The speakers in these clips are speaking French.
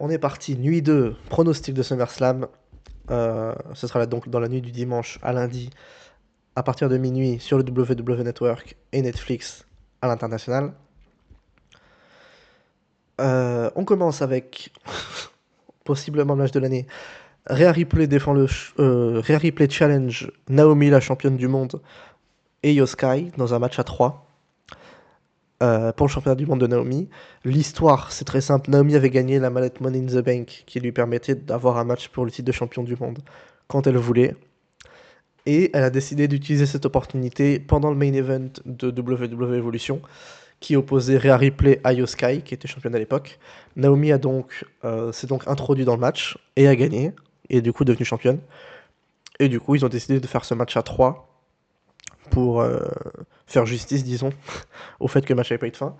On est parti, nuit 2, pronostic de SummerSlam. Ce sera là donc dans la nuit du dimanche à lundi, à partir de minuit sur le WWE Network et Netflix à l'international. On commence avec possiblement le match de l'année. Rhea Ripley défend Rhea Ripley challenge Naomi, la championne du monde, et Io Sky dans un match à 3 pour le championnat du monde de Naomi. L'histoire, c'est très simple. Naomi avait gagné la mallette Money in the Bank qui lui permettait d'avoir un match pour le titre de champion du monde quand elle voulait. Et elle a décidé d'utiliser cette opportunité pendant le main event de WWE Evolution qui opposait Rhea Ripley à Io Sky, qui était championne à l'époque. Naomi s'est donc introduit dans le match et a gagné, et du coup devenue championne. Et du coup, ils ont décidé de faire ce match à 3 pour faire justice, disons, au fait que le match n'avait pas eu de fin.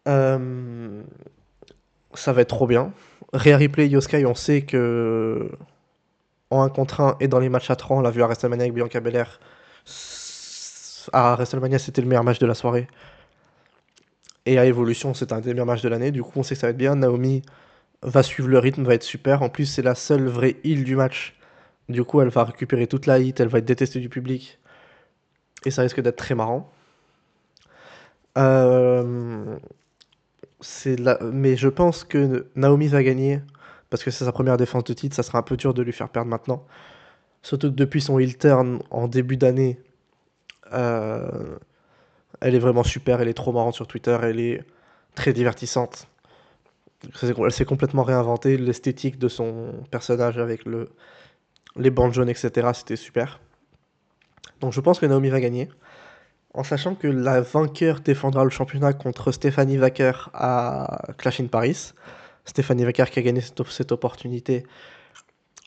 Euh, Ça va être trop bien. Rhea Ripley et Io Sky, on sait que en 1 contre 1 et dans les matchs à 3, on l'a vu à WrestleMania avec Bianca Belair. À WrestleMania, c'était le meilleur match de la soirée. Et à Evolution, c'était un des meilleurs matchs de l'année. Du coup, on sait que ça va être bien. Naomi va suivre le rythme, va être super. En plus, c'est la seule vraie heel du match. Du coup, elle va récupérer toute la hit, elle va être détestée du public. Et ça risque d'être très marrant. Euh, Mais je pense que Naomi va gagner. Parce que c'est sa première défense de titre. Ça sera un peu dur de lui faire perdre maintenant. Surtout que depuis son heel turn en début d'année, euh, elle est vraiment super. Elle est trop marrante sur Twitter. Elle est très divertissante. Elle s'est complètement réinventée. L'esthétique de son personnage avec les bandes jaunes, etc. C'était super. Donc je pense que Naomi va gagner. En sachant que la vainqueur défendra le championnat contre Stephanie Wacker à Clash in Paris. Stephanie Wacker qui a gagné cette opportunité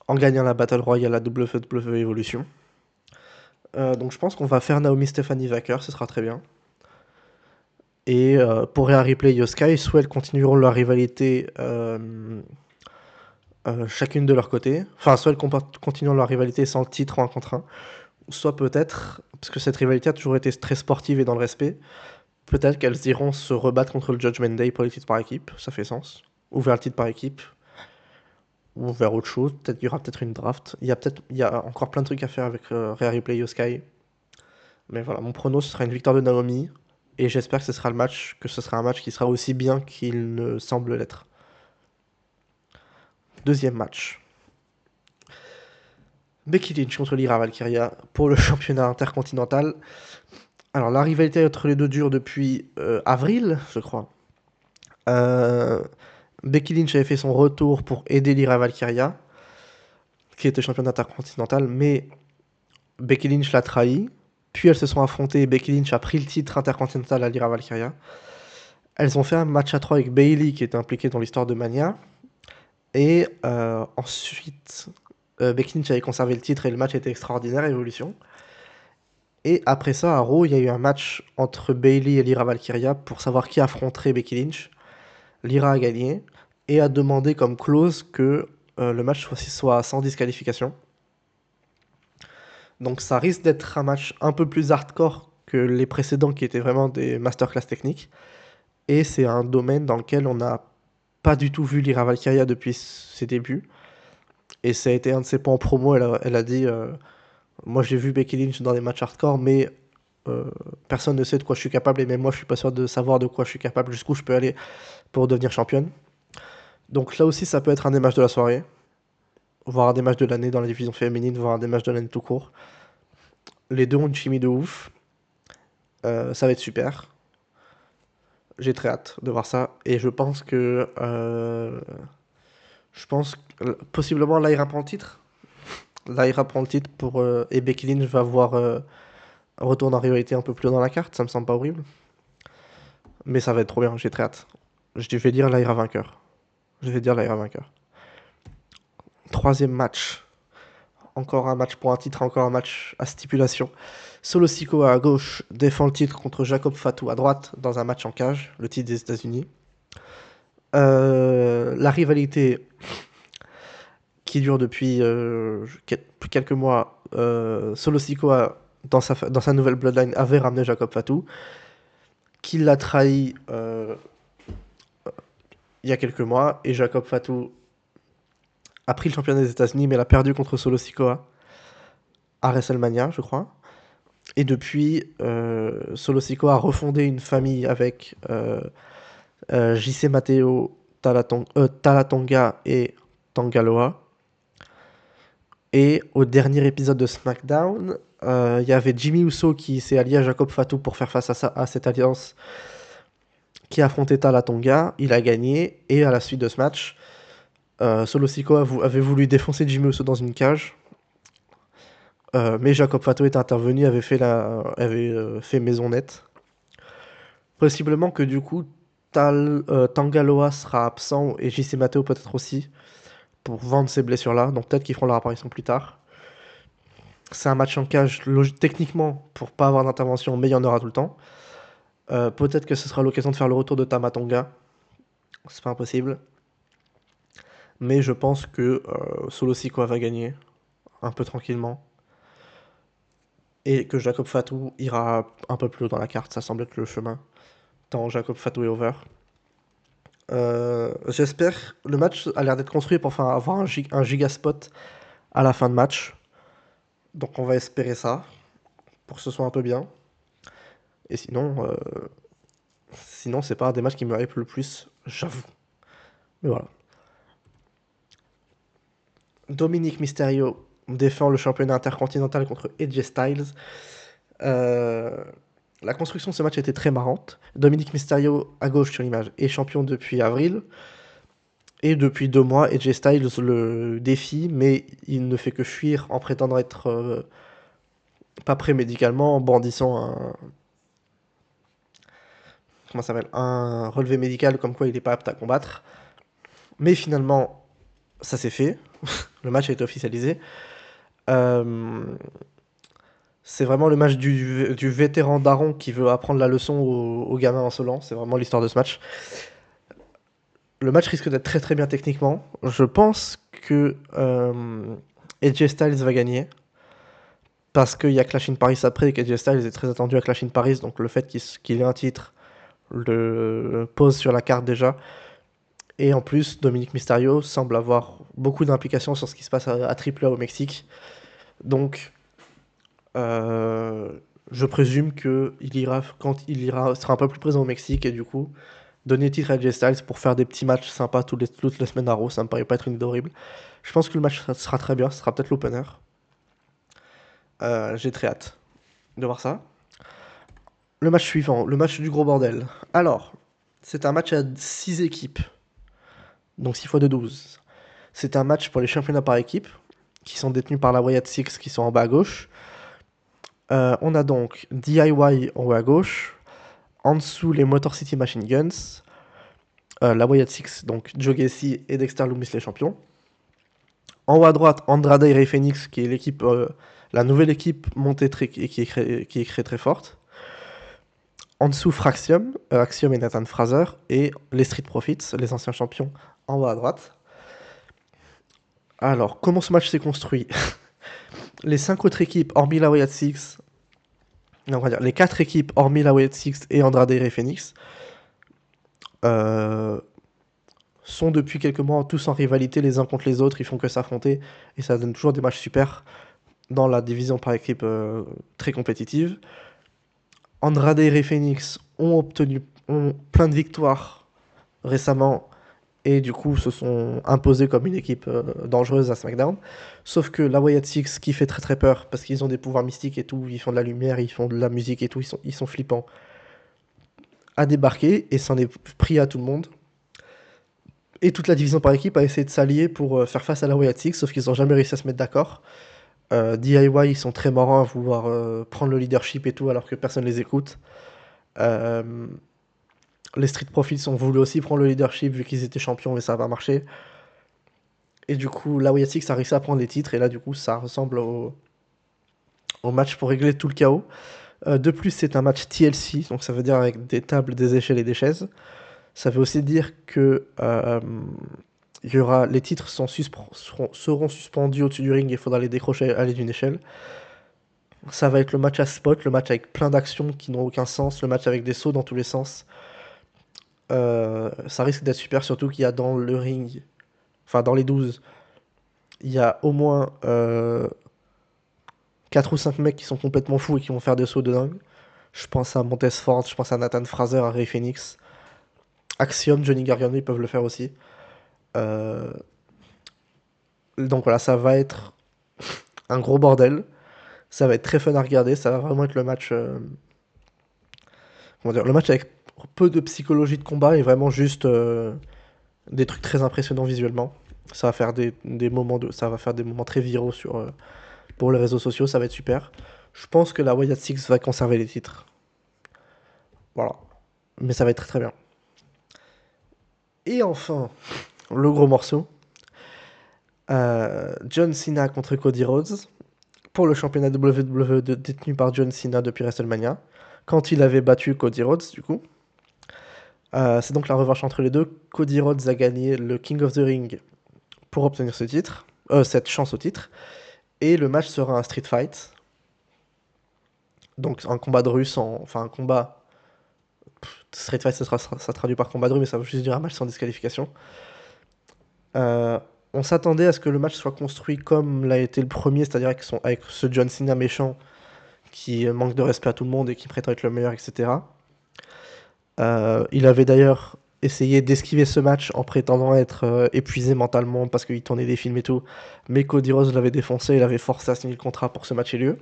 en gagnant la Battle Royale à WWE Evolution. Donc je pense qu'on va faire Naomi Stephanie Wacker, ce sera très bien. Et pour Rhea Ripley et Io Sky, soit elles continueront leur rivalité chacune de leur côté, enfin soit elles continueront leur rivalité sans titre en 1 contre 1, soit peut-être, parce que cette rivalité a toujours été très sportive et dans le respect, peut-être qu'elles iront se rebattre contre le Judgment Day pour les titres par équipe, ça fait sens. Ou vers le titre par équipe, ou vers autre chose, peut-être il y aura peut-être une draft. Il y a encore plein de trucs à faire avec Rhea Ripley et Io Sky. Mais voilà, mon prono ce sera une victoire de Naomi, et j'espère que ce sera un match qui sera aussi bien qu'il ne semble l'être. Deuxième match. Becky Lynch contre Lyra Valkyria pour le championnat intercontinental. Alors la rivalité entre les deux dure depuis avril, je crois. Euh, Becky Lynch avait fait son retour pour aider Lyra Valkyria, qui était championne intercontinentale, mais Becky Lynch l'a trahi. Puis elles se sont affrontées et Becky Lynch a pris le titre intercontinental à Lyra Valkyria. Elles ont fait un match à 3 avec Bayley qui était impliquée dans l'histoire de Mania. Et ensuite, Becky Lynch avait conservé le titre et le match était extraordinaire, Evolution. Et après ça, à Raw, il y a eu un match entre Bayley et Lyra Valkyria pour savoir qui affronterait Becky Lynch. Lyra a gagné et a demandé comme clause que le match soit sans disqualification. Donc ça risque d'être un match un peu plus hardcore que les précédents qui étaient vraiment des masterclass techniques. Et c'est un domaine dans lequel on n'a pas du tout vu Lyra Valkyria depuis ses débuts. Et ça a été un de ses points en promo. Elle a dit moi j'ai vu Becky Lynch dans des matchs hardcore, mais personne ne sait de quoi je suis capable. Et même moi je suis pas sûr de savoir de quoi je suis capable, jusqu'où je peux aller pour devenir championne. Donc là aussi ça peut être un des matchs de la soirée. Voire un des matchs de l'année dans la division féminine, voire un des matchs de l'année tout court. Les deux ont une chimie de ouf. Ça va être super. J'ai très hâte de voir ça. Et je pense que. Je pense que possiblement Lyra prend le titre. Lyra prend le titre et Becky Lynch va avoir un retour en rivalité un peu plus haut dans la carte. Ça me semble pas horrible. Mais ça va être trop bien. J'ai très hâte. Je vais dire Lyra vainqueur. Je vais dire Lyra vainqueur. Troisième match. Encore un match pour un titre, encore un match à stipulation. Solo Sikoa à gauche défend le titre contre Jacob Fatou à droite dans un match en cage, le titre des États-Unis. La rivalité qui dure depuis quelques mois, Solo Sikoa dans sa nouvelle bloodline avait ramené Jacob Fatou, qui l'a trahi il y a quelques mois, et Jacob Fatu a pris le championnat des États-Unis, mais l'a perdu contre Solo Sikoa à WrestleMania, je crois. Et depuis, Solo Sikoa a refondé une famille avec JC Matteo, Talatonga et Tangaloa. Et au dernier épisode de SmackDown, il y avait Jimmy Uso qui s'est allié à Jacob Fatu pour faire face à cette alliance, qui a affronté Talatonga. Il a gagné, et à la suite de ce match, Solo Sikoa avait voulu défoncer Jimmy Uso dans une cage. Mais Jacob Fatu est intervenu, avait fait maison nette. Possiblement que du coup, Tangaloa sera absent, et JC Matteo peut-être aussi, pour vendre ces blessures-là. Donc peut-être qu'ils feront leur apparition plus tard. C'est un match en cage, techniquement, pour pas avoir d'intervention, mais il y en aura tout le temps. Peut-être que ce sera l'occasion de faire le retour de Tama Tonga. C'est pas impossible. Mais je pense que Solo Sikoa va gagner, un peu tranquillement. Et que Jacob Fatu ira un peu plus haut dans la carte, ça semble être le chemin. Tant Jacob Fatu est over. J'espère. Le match a l'air d'être construit pour avoir un giga spot à la fin de match. Donc on va espérer ça, pour que ce soit un peu bien. Et sinon c'est pas un des matchs qui me hype le plus, j'avoue. Mais voilà. Dominic Mysterio défend le championnat intercontinental contre AJ Styles. Euh, la construction de ce match était très marrante. Dominic Mysterio, à gauche sur l'image, est champion depuis avril. Et depuis 2 mois, AJ Styles le défie, mais il ne fait que fuir en prétendant être pas prêt médicalement, en brandissant un relevé médical comme quoi il n'est pas apte à combattre. Mais finalement, ça s'est fait. Le match a été officialisé. Euh, c'est vraiment le match du vétéran daron qui veut apprendre la leçon aux gamins insolents. C'est vraiment l'histoire de ce match. Le match risque d'être très très bien techniquement. Je pense que AJ Styles va gagner. Parce qu'il y a Clash in Paris après, et qu'AJ Styles est très attendu à Clash in Paris. Donc le fait qu'il ait un titre le pose sur la carte déjà. Et en plus, Dominic Mysterio semble avoir beaucoup d'implications sur ce qui se passe à AAA au Mexique. Donc, je présume quand il ira, sera un peu plus présent au Mexique, et du coup, donner le titre à AJ Styles pour faire des petits matchs sympas toutes les semaines à Raw, ça me paraît pas être une idée horrible. Je pense que le match sera très bien, ce sera peut-être l'opener. J'ai très hâte de voir ça. Le match suivant, le match du gros bordel. Alors, c'est un match à 6 équipes, donc 6 fois de 12. C'est un match pour les championnats par équipe, qui sont détenus par la Wyatt Six, qui sont en bas à gauche. On a donc DIY en haut à gauche, en dessous les Motor City Machine Guns, la Wyatt Six, donc Joe Gacy et Dexter Lumis les champions. En haut à droite, Andrade et Rey Fenix, qui est l'équipe, la nouvelle équipe montée et qui est créée très forte. En dessous, Fraxium, Axiom et Nathan Fraser, et les Street Profits, les anciens champions, en haut à droite. Alors, comment ce match s'est construit? Les 5 autres équipes, hormis la Wyatt Six, non, on va dire les 4 équipes, hormis la Wyatt Six et Andrade et Phoenix, sont depuis quelques mois tous en rivalité les uns contre les autres, ils font que s'affronter, et ça donne toujours des matchs super dans la division par équipe très compétitive. Andrade et Phoenix ont plein de victoires récemment, et du coup se sont imposés comme une équipe dangereuse à SmackDown. Sauf que la Wyatt Six, qui fait très très peur, parce qu'ils ont des pouvoirs mystiques et tout, ils font de la lumière, ils font de la musique et tout, ils sont flippants, a débarqué et s'en est pris à tout le monde. Et toute la division par équipe a essayé de s'allier pour faire face à la Wyatt Six, sauf qu'ils n'ont jamais réussi à se mettre d'accord. DIY, ils sont très marrants à vouloir prendre le leadership et tout, alors que personne les écoute. Euh, les Street Profits ont voulu aussi prendre le leadership vu qu'ils étaient champions, mais ça n'a pas marché. Et du coup, la Wyatt Six a réussi à prendre les titres, et là, du coup, ça ressemble au match pour régler tout le chaos. De plus, c'est un match TLC, donc ça veut dire avec des tables, des échelles et des chaises. Ça veut aussi dire que les titres seront suspendus au-dessus du ring, et il faudra les décrocher à l'aide d'une échelle. Ça va être le match à spot, le match avec plein d'actions qui n'ont aucun sens, le match avec des sauts dans tous les sens. Ça risque d'être super, surtout qu'il y a dans le ring, enfin dans les 12, il y a au moins 4 ou 5 mecs qui sont complètement fous et qui vont faire des sauts de dingue. Je pense à Montez Ford, je pense à Nathan Fraser, à Ray Phoenix. Axiom, Johnny Gargano, ils peuvent le faire aussi. Euh, donc voilà, ça va être un gros bordel. Ça va être très fun à regarder. Ça va vraiment être le match, comment dire, le match avec peu de psychologie de combat et vraiment juste des trucs très impressionnants visuellement. Ça va faire des moments très viraux pour les réseaux sociaux. Ça va être super. Je pense que la Wyatt Six va conserver les titres. Voilà. Mais ça va être très très bien. Et enfin, le gros morceau. John Cena contre Cody Rhodes pour le championnat WWE détenu par John Cena depuis WrestleMania, quand il avait battu Cody Rhodes, du coup. C'est donc la revanche entre les deux. Cody Rhodes a gagné le King of the Ring pour obtenir ce titre, cette chance au titre, et le match sera un street fight, donc un combat de rue enfin un combat. Street fight, ça traduit par combat de rue, mais ça veut juste dire un match sans disqualification. Euh, on s'attendait à ce que le match soit construit comme l'a été le premier, c'est-à-dire avec ce John Cena méchant qui manque de respect à tout le monde et qui prétend être le meilleur, etc. Il avait d'ailleurs essayé d'esquiver ce match en prétendant être épuisé mentalement parce qu'il tournait des films et tout, mais Cody Rhodes l'avait défoncé, il avait forcé à signer le contrat pour que ce match ait lieu.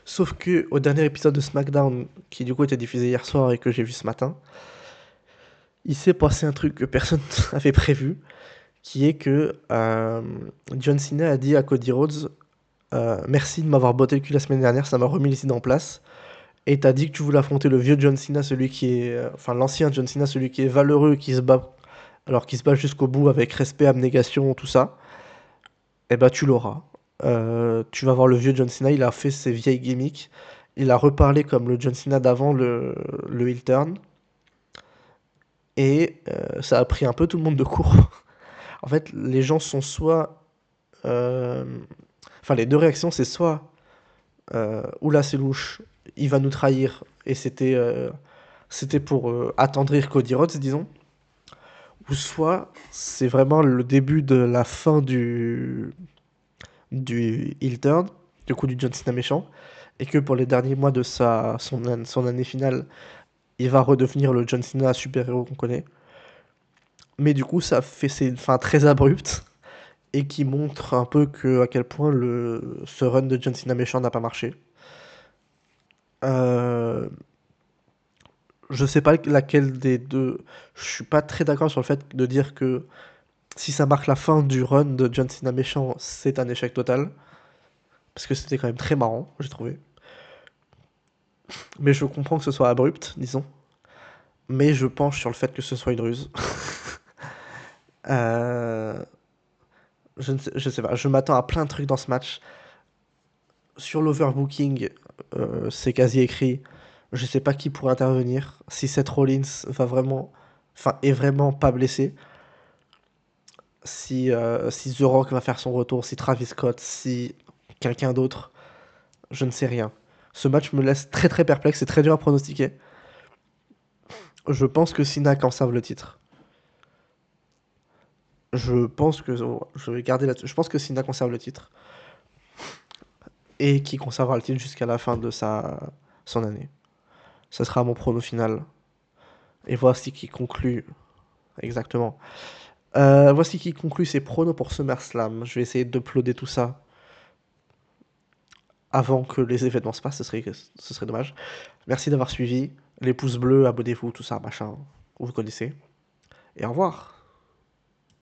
Sauf que au dernier épisode de SmackDown, qui du coup était diffusé hier soir et que j'ai vu ce matin, il s'est passé un truc que personne n'avait prévu, qui est que John Cena a dit à Cody Rhodes merci de m'avoir botté le cul la semaine dernière, ça m'a remis les idées en place. Et t'as dit que tu voulais affronter le vieux John Cena, celui qui est. Enfin, l'ancien John Cena, celui qui est valeureux, qui se bat. Alors, qui se bat jusqu'au bout avec respect, abnégation, tout ça. Eh ben, tu l'auras. Tu vas voir le vieux John Cena, il a fait ses vieilles gimmicks. Il a reparlé comme le John Cena d'avant le heel turn. Et ça a pris un peu tout le monde de court. En fait, les gens sont soit. euh, Enfin, les deux réactions, c'est soit. Oula, c'est louche, il va nous trahir. Et c'était pour attendrir Cody Rhodes, disons. Ou soit c'est vraiment le début de la fin du heel turn, du coup du John Cena méchant, et que pour les derniers mois de son année finale, il va redevenir le John Cena super-héros qu'on connaît. Mais du coup, c'est une fin très abrupte et qui montre un peu à quel point ce run de John Cena méchant n'a pas marché. Euh, je sais pas laquelle des deux. Je suis pas très d'accord sur le fait de dire que si ça marque la fin du run de John Cena méchant, c'est un échec total. Parce que c'était quand même très marrant, j'ai trouvé. Mais je comprends que ce soit abrupt, disons. Mais je penche sur le fait que ce soit une ruse. Euh, je sais pas, je m'attends à plein de trucs dans ce match. Sur l'overbooking, c'est quasi écrit. Je sais pas qui pourrait intervenir. Si Seth Rollins va vraiment, enfin, est vraiment pas blessé. Si The Rock va faire son retour, si Travis Scott, si quelqu'un d'autre, je ne sais rien. Ce match me laisse très très perplexe, c'est très dur à pronostiquer. Je pense que Cena conserve le titre. Je vais garder là-dessus. Je pense que Cena conserve le titre et qui conservera le titre jusqu'à la fin de son année. Ça sera mon prono final. Et voici qui conclut exactement. Voici qui conclut ses pronos pour SummerSlam. Je vais essayer d'uploader tout ça avant que les événements se passent. Ce serait dommage. Merci d'avoir suivi. Les pouces bleus, abonnez-vous, tout ça, machin. Vous connaissez. Et au revoir.